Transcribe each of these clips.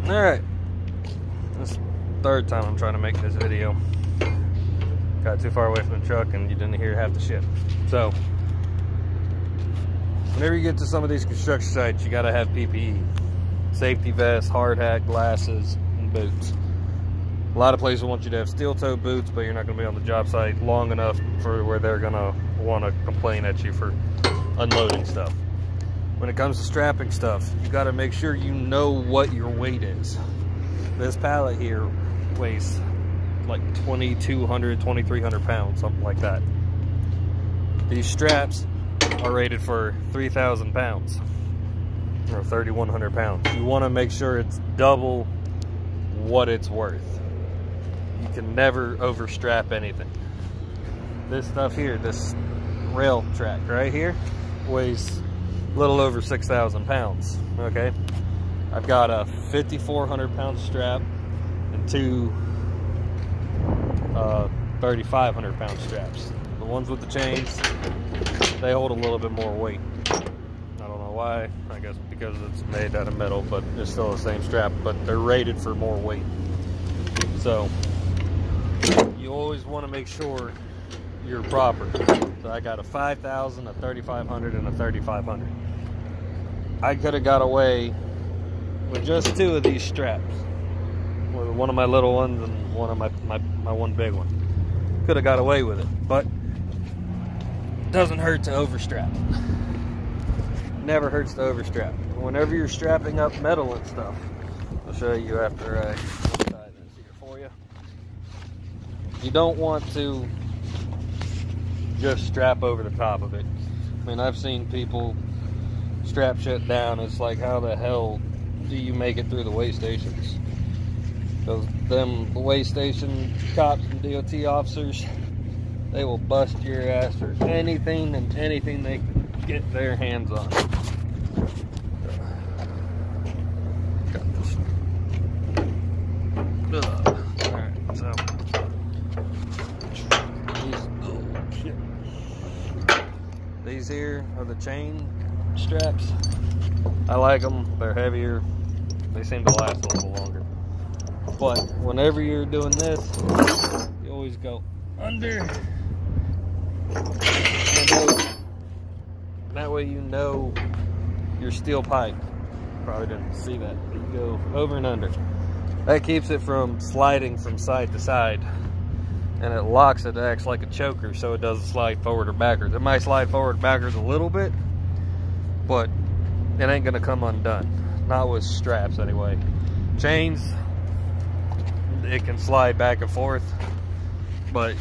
Alright, this is the third time I'm trying to make this video. Got too far away from the truck and you didn't hear half the shit. So, whenever you get to some of these construction sites, you gotta have PPE. Safety vests, hard hat, glasses, and boots. A lot of places want you to have steel-toe boots, but you're not gonna be on the job site long enough for where they're gonna wanna complain at you for unloading stuff. When it comes to strapping stuff, you gotta make sure you know what your weight is. This pallet here weighs like 2,200, 2,300 pounds, something like that. These straps are rated for 3,000 pounds or 3,100 pounds. You wanna make sure it's double what it's worth. You can never overstrap anything. This stuff here, this rail track right here, weighs a little over 6,000 pounds, okay? I've got a 5,400 pound strap and two 3,500 pound straps. The ones with the chains, they hold a little bit more weight. I don't know why, I guess because it's made out of metal, but it's still the same strap, but they're rated for more weight. So, you always want to make sure you're proper. So I got a 5,000, a 3,500, and a 3,500. I could have got away with just two of these straps. With one of my little ones and one of my one big one. Could have got away with it, but it doesn't hurt to overstrap. Never hurts to overstrap. Whenever you're strapping up metal and stuff, I'll show you after I tie this here for you. You don't want to just strap over the top of it. I mean, I've seen people strap shit down. It's like, how the hell do you make it through the weigh stations? Because them weigh station cops and DOT officers, they will bust your ass for anything and anything they can get their hands on. Got this. Alright, so these here are the chain straps. I like them. They're heavier. They seem to last a little longer. But whenever you're doing this, you always go under. That way you know your steel pipe. Probably didn't see that. You go over and under. That keeps it from sliding from side to side. And it locks it, it acts like a choker, so it doesn't slide forward or backwards. It might slide forward or backwards a little bit, but it ain't gonna come undone. Not with straps anyway. Chains, it can slide back and forth, but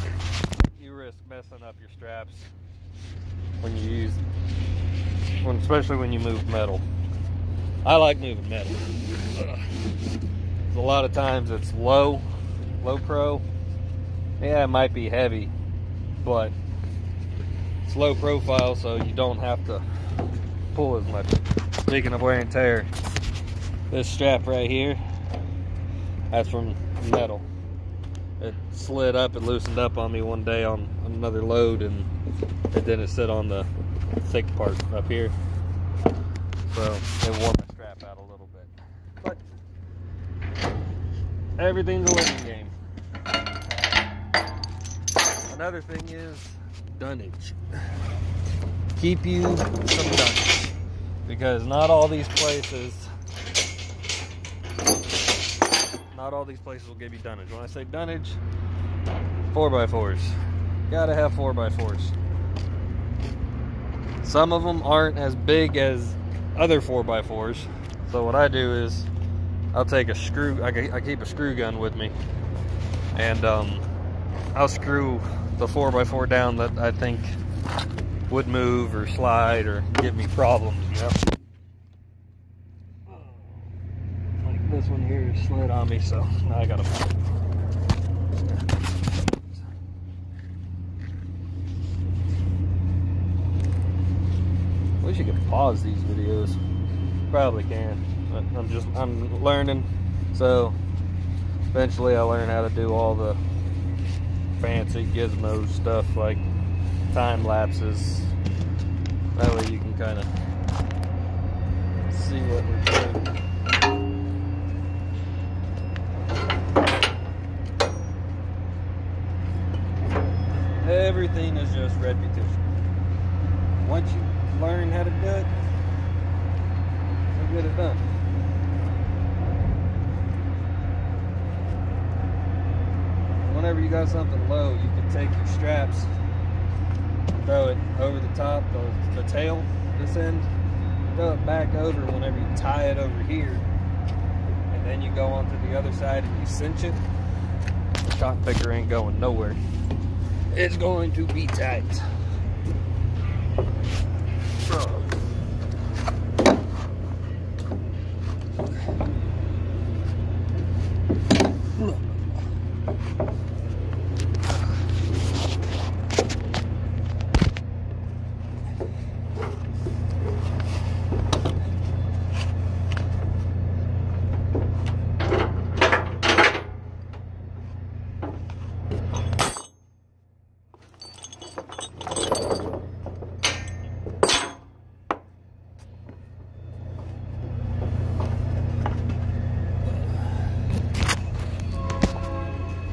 you risk messing up your straps when you use, especially when you move metal. I like moving metal. A lot of times it's low pro. Yeah, it might be heavy, but it's low profile, so you don't have to pull as much. Speaking of wear and tear, this strap right here, that's from metal. It slid up, it loosened up on me one day on another load, and it didn't sit on the thick part up here. So it wore my strap out a little bit. But everything's a learning game. Another thing is dunnage. Keep you some dunnage, because not all these places will give you dunnage. When I say dunnage, 4x4s. Gotta have 4x4s. Some of them aren't as big as other 4x4s. So what I do is I'll take a screw. I keep a screw gun with me, and I'll screw the 4x4 down that I think would move or slide or give me problems, you know? Like this one here slid on me, so now I gotta find it. Wish you could pause these videos. Probably can, but I'm learning, so eventually I'll learn how to do all the fancy gizmo stuff like time lapses. That way you can kind of see what we're doing. everything is just repetition. Once you learn how to do it, you'll get it done. Whenever you got something low, you can take your straps, throw it over the top, the tail, this end, throw it back over whenever you tie it over here, and then you go on to the other side and you cinch it. The shot picker ain't going nowhere. It's going to be tight.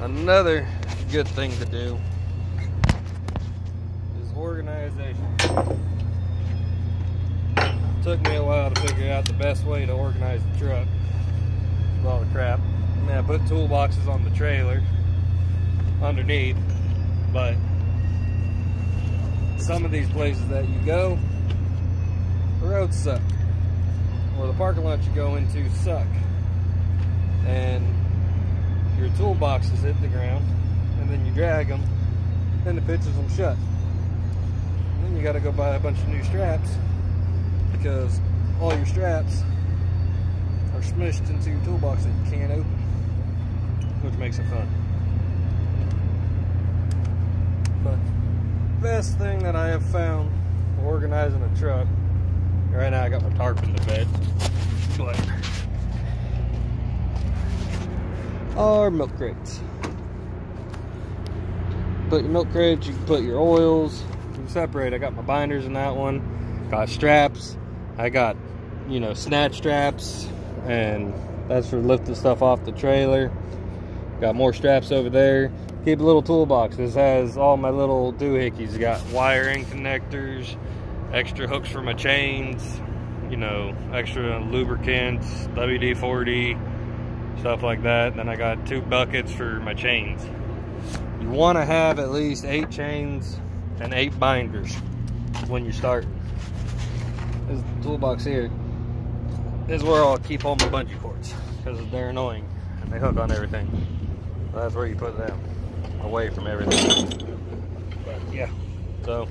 Another good thing to do is organization. Took me a while to figure out the best way to organize the truck with all the crap. I mean, I put toolboxes on the trailer underneath, but some of these places that you go, the roads suck, or the parking lots you go into suck, and your toolboxes hit the ground, and then you drag them, and it pitches them shut. And then you got to go buy a bunch of new straps, because all your straps are smushed into your toolbox that you can't open, which makes it fun. But best thing that I have found organizing a truck, right now I got my tarp in the bed, but are milk crates. Put your milk crates, you can put your oils, you can separate. I got my binders in that one, got straps, I got, you know, snatch straps, and that's for lifting stuff off the trailer. Got more straps over there. Keep a little toolbox. This has all my little doohickeys. Got wiring connectors, extra hooks for my chains, you know, extra lubricants, WD-40, stuff like that. Then I got 2 buckets for my chains. You want to have at least 8 chains and 8 binders when you start. This toolbox here is where I'll keep all my bungee cords, because they're annoying and they hook on everything. So that's where you put them, away from everything. But yeah, so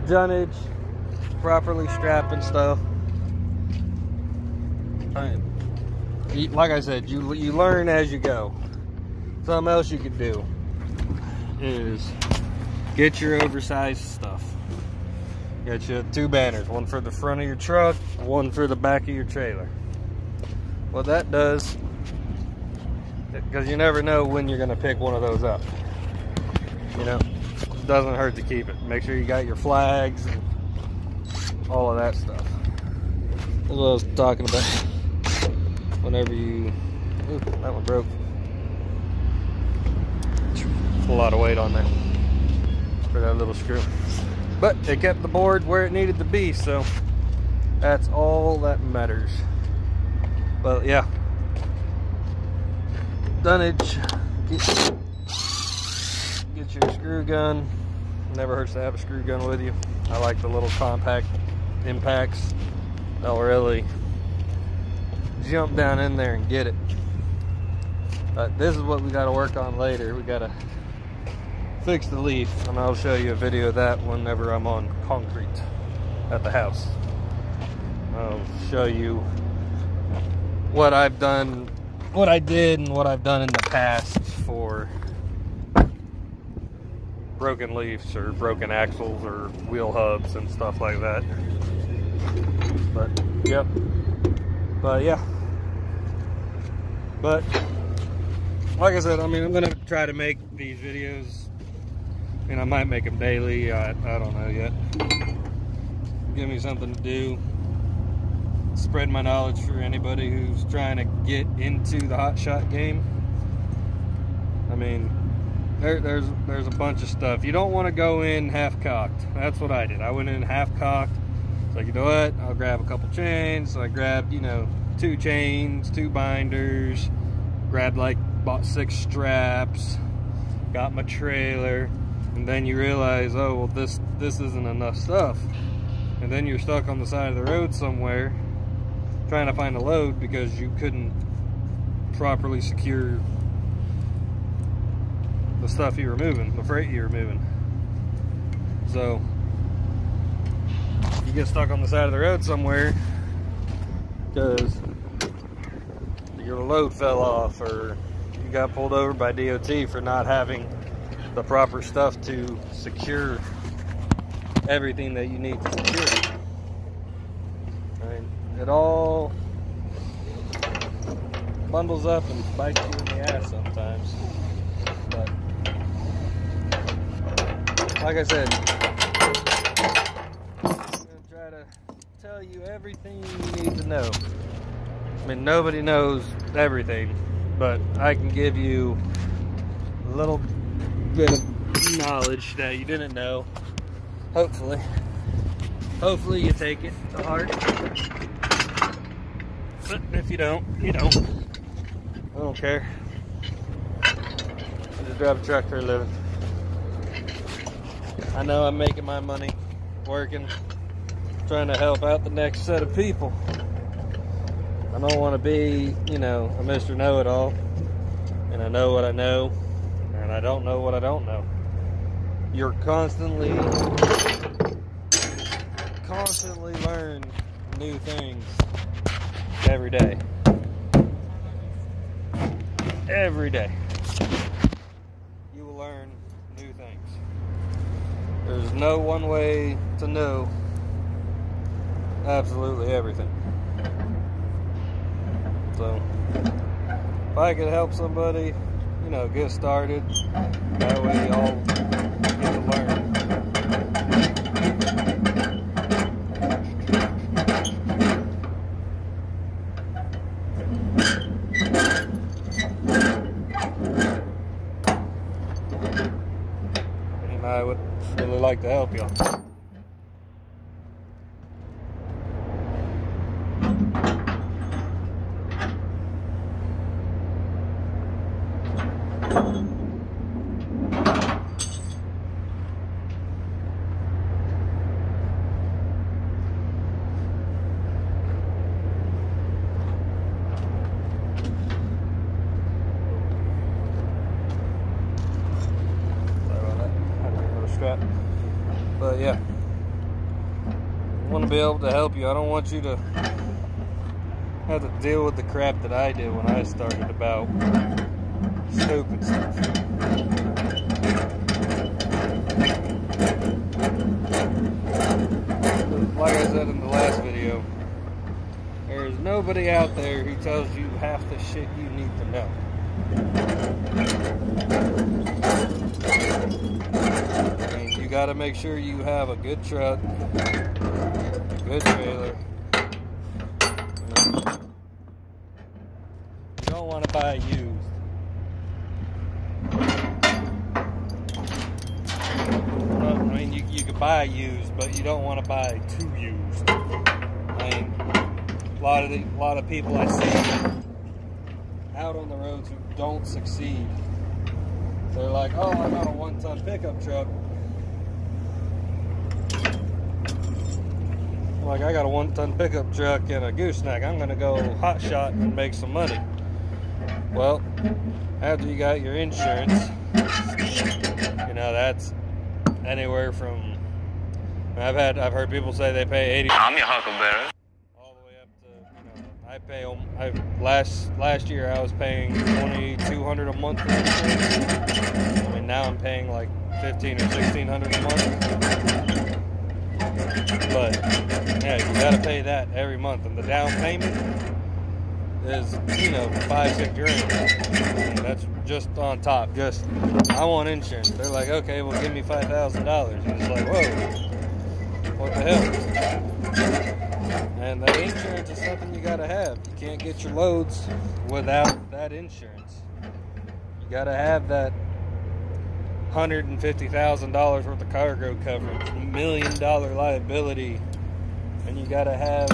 dunnage, properly strapping stuff. Like I said, you learn as you go. Something else you could do is get your oversized stuff. Get you 2 banners, one for the front of your truck, one for the back of your trailer. What that does, because you never know when you're going to pick one of those up. You know, it doesn't hurt to keep it. Make sure you got your flags and all of that stuff. That's what I was talking about. Whenever you, ooh, that one broke. A lot of weight on there for that little screw. But it kept the board where it needed to be, so that's all that matters. But yeah, dunnage, get your screw gun. Never hurts to have a screw gun with you. I like the little compact impacts. They'll really jump down in there and get it. But this is what we got to work on later. We got to fix the leaf, and I'll show you a video of that whenever I'm on concrete at the house. I'll show you what I've done, what I did, and what I've done in the past for broken leaves or broken axles or wheel hubs and stuff like that. But yep. But yeah. But like I said, I mean, I'm gonna try to make these videos. I mean, I might make them daily. I don't know yet. Give me something to do. Spread my knowledge for anybody who's trying to get into the Hotshot game. I mean, there's a bunch of stuff. You don't want to go in half-cocked. That's what I did. I went in half-cocked. So you know what? I'll grab a couple chains. So I grabbed, you know, 2 chains, 2 binders, bought 6 straps, got my trailer, and then you realize, oh well, this isn't enough stuff. And then you're stuck on the side of the road somewhere trying to find a load because you couldn't properly secure the stuff you were moving, the freight you were moving. So you get stuck on the side of the road somewhere because your load fell off, or you got pulled over by DOT for not having the proper stuff to secure everything that you need to secure. I mean, it all bundles up and bites you in the ass sometimes. But like I said, I'm gonna try to tell you everything you need to know. I mean, nobody knows everything, but I can give you a little bit of knowledge that you didn't know. Hopefully you take it to heart. But if you don't, you don't. I don't care. I just drive a truck for a living. I know I'm making my money working, trying to help out the next set of people. I don't want to be, you know, a Mr. Know-It-All, and I know what I know, and I don't know what I don't know. You're constantly learn new things every day. Every day. You will learn new things. There's no one way to know absolutely everything. So, if I could help somebody, you know, get started, that way y'all get to learn. And I would really like to help y'all. But yeah, I want to be able to help you. I don't want you to have to deal with the crap that I did when I started about stupid stuff. Like I said in the last video, there's nobody out there who tells you half the shit you need to know. You gotta make sure you have a good truck, a good trailer. You don't want to buy used. Well, I mean, you could buy used, but you don't want to buy too used. I mean, a lot of people I see out on the roads who don't succeed. They're like, oh, I got a 1-ton pickup truck. Like, I got a 1-ton pickup truck and a gooseneck. I'm gonna go Hotshot and make some money. Well, after you got your insurance, you know, that's anywhere from, I've heard people say they pay 80. I'm your Huckleberry. All the way up to, you know, last year I was paying $2,200 a month for insurance. I mean, now I'm paying like $1,500 or $1,600 a month. But yeah, you gotta pay that every month, and the down payment is, you know, $5-6 grand. And that's just on top. Just, I want insurance. They're like, okay, well, give me $5,000. And it's like, whoa, what the hell? And that insurance is something you gotta have. You can't get your loads without that insurance. You gotta have that $150,000 worth of cargo coverage, $1 million liability, and you gotta have,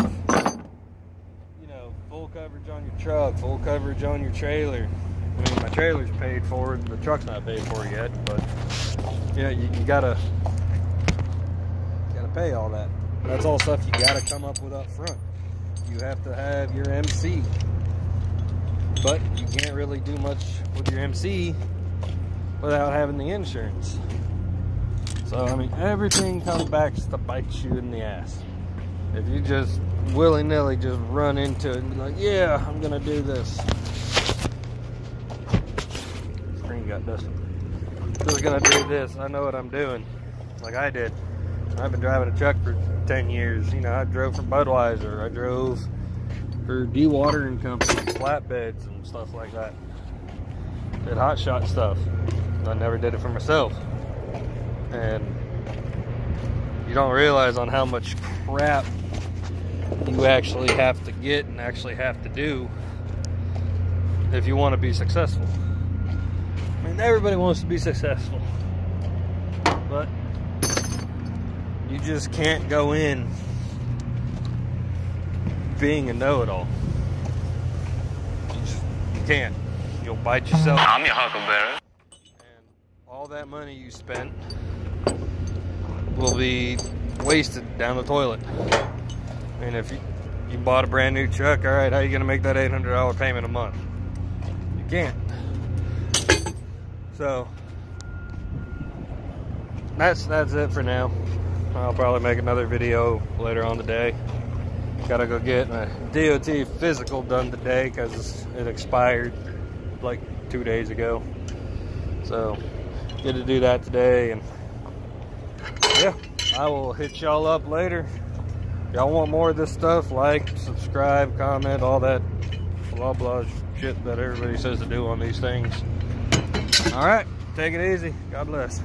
you know, full coverage on your truck, full coverage on your trailer. I mean, my trailer's paid for, and the truck's not paid for yet, but yeah, you gotta pay all that. That's all stuff you gotta come up with up front. You have to have your MC, but you can't really do much with your MC without having the insurance. So, I mean, everything comes back to bite you in the ass. If you just willy-nilly just run into it and be like, yeah, I'm gonna do this. Screen got dusted. Just gonna do this. I know what I'm doing. Like I did. I've been driving a truck for 10 years. You know, I drove for Budweiser. I drove for dewatering companies, flatbeds and stuff like that. Did Hotshot stuff. I never did it for myself. And you don't realize on how much crap you actually have to get and actually have to do if you want to be successful. I mean, everybody wants to be successful, but you just can't go in being a know-it-all. You can't. You'll bite yourself. I'm your huckleberry. And all that money you spent will be wasted down the toilet. And if you bought a brand new truck, all right, how are you gonna make that $800 payment a month? You can't. So that's it for now. I'll probably make another video later on today. Gotta go get my DOT physical done today because it expired like 2 days ago. So get to do that today, and yeah, I will hit y'all up later. If y'all want more of this stuff, like, subscribe, comment, all that blah blah shit that everybody says to do on these things. All right, take it easy. God bless.